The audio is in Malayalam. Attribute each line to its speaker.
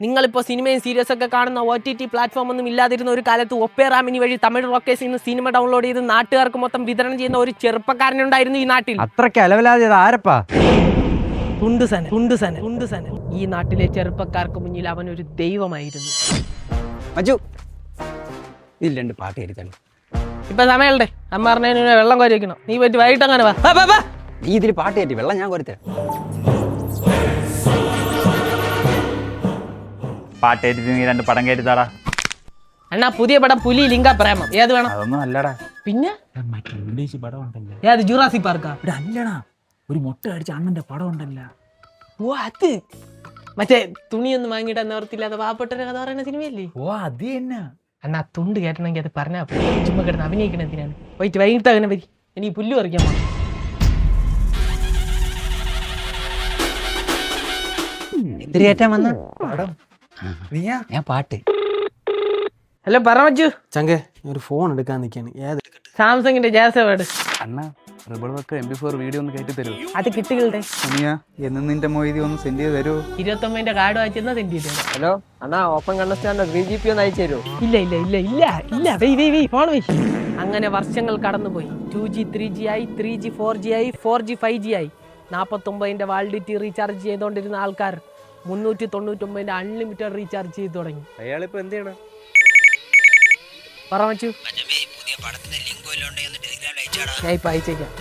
Speaker 1: നിങ്ങളിപ്പോൾ സിനിമയും സീരീസ് ഒക്കെ കാണുന്ന OTT പ്ലാറ്റ്ഫോം ഒന്നും ഇല്ലാതിരുന്ന ഒരു കാലത്ത് ഒപ്പേറ മിനി വഴി തമിഴ് റോക്കേഴ്സിൽ നിന്ന് സിനിമ ഡൗൺലോഡ് ചെയ്ത് നാട്ടുകാർക്ക് മൊത്തം വിതരണം ചെയ്യുന്ന ഒരു ചെറുപ്പക്കാരനുണ്ടായിരുന്നു ഈ നാട്ടിൽ.
Speaker 2: അത്രയ്ക്ക് അലവലാതെ ആരപ്പാ?
Speaker 1: തുണ്ടുസന. ഈ നാട്ടിലെ ചെറുപ്പക്കാർക്ക് മുന്നിൽ അവൻ ഒരു ദൈവമായിരുന്നു.
Speaker 2: മജു ഇതിൽ 2 പാട്ട് എഴുതണം.
Speaker 1: ഇപ്പൊ സമയമുണ്ടേ. അമ്മ പറഞ്ഞതിന് വെള്ളം കോരി വെക്കണം. നീ പോയിട്ട് വൈകിട്ട് അങ്ങനെ വാ.
Speaker 2: നീ ഇതിൽ പാട്ട് കയറ്റി വെള്ളം ഞാൻ കോരിത്തരാം.
Speaker 3: പാട്ടേറ്റി നീ 2 പടം കയറ്റിത്താടാ.
Speaker 1: അണ്ണാ പുതിയ പടം പുലി ലിംഗ പ്രേമം ഏത് വേണം?
Speaker 3: അതൊന്നും അല്ലടാ.
Speaker 1: പിന്നെ
Speaker 3: മറ്റേ ഇംഗ്ലീഷ് പടം ഉണ്ടല്ലോ.
Speaker 1: ഏത് ജുറാസിക് പാർക്കാ?
Speaker 3: അല്ലടാ, ഒരു മുട്ട അടിച്ച അണ്ണന്റെ പടം ഉണ്ടല്ലോ.
Speaker 1: ഓ അത് മറ്റേ തുണിയൊന്നും വാങ്ങിയിട്ട് നിവർത്തില്ലാതെ പാവപ്പെട്ടൊരു കഥ പറയുന്ന സിനിമയല്ലേ?
Speaker 3: ഓ അത് തന്നെ.
Speaker 1: അണ്ണാ തുണ്ട് കേട്ടണമെങ്കിൽ അത് പറഞ്ഞാൽ ചുമ്മാ കിടന്ന് അഭിനയിക്കണം എന്തിനാണ്? പോയിട്ട് വൈകിട്ട് അങ്ങനെ വരി. എനിക്ക് പുല്ല് പറിക്കാൻ പോകണം.
Speaker 2: എന്തിരി കയറ്റാൻ വന്ന
Speaker 3: പടം നീയാ?
Speaker 2: ഞാൻ പാട്ട്.
Speaker 1: ഹലോ പറഞ്ഞു
Speaker 4: ചങ്കെ ഒരു ഫോൺ എടുക്കാൻ നിൽക്കാണ്. ഏത്
Speaker 1: സാംസങ്ങിന്റെ ജാസവേഡ്
Speaker 3: അണ്ണ റിബിൾവൊക്കെ MP4 വീഡിയോ ഒന്ന് കയറ്റി തരൂ.
Speaker 1: അത് കിട്ടുകളുടെ
Speaker 3: നീയാ എന്ന് നിന്റെ മൊയ്തി ഒന്ന് സെൻഡ് ചെയ്ത് തരൂ.
Speaker 1: 29ന്റെ കാർഡ് വായിച്ചെന്നാ സെൻഡ് ചെയ്തു.
Speaker 2: ഹലോ അണ്ണാ ഓപ്പൺ കണ്ടസ്റ്റാൻഡ് 3GB ഒന്ന് അയച്ചു തരുമോ?
Speaker 1: ഇല്ല ഫോൺ വെച്ച്. അങ്ങനെ വർഷങ്ങൾ കടന്നുപോയി. 2G 3G ആയി, 3G 4G ആയി, 4G 5G ആയി. 49ന്റെ വാലിഡിറ്റി റീചാർജ് ചെയ്തുകൊണ്ടിരുന്ന ആൾക്കാർ 399ന്റെ അൺലിമിറ്റഡ് റീചാർജ് ചെയ്ത് തുടങ്ങി.
Speaker 4: അയാളിപ്പോ എന്ത് ചെയ്യണം?
Speaker 1: പറഞ്ഞു ഞാൻ ഇപ്പൊ അയച്ചേക്കാം.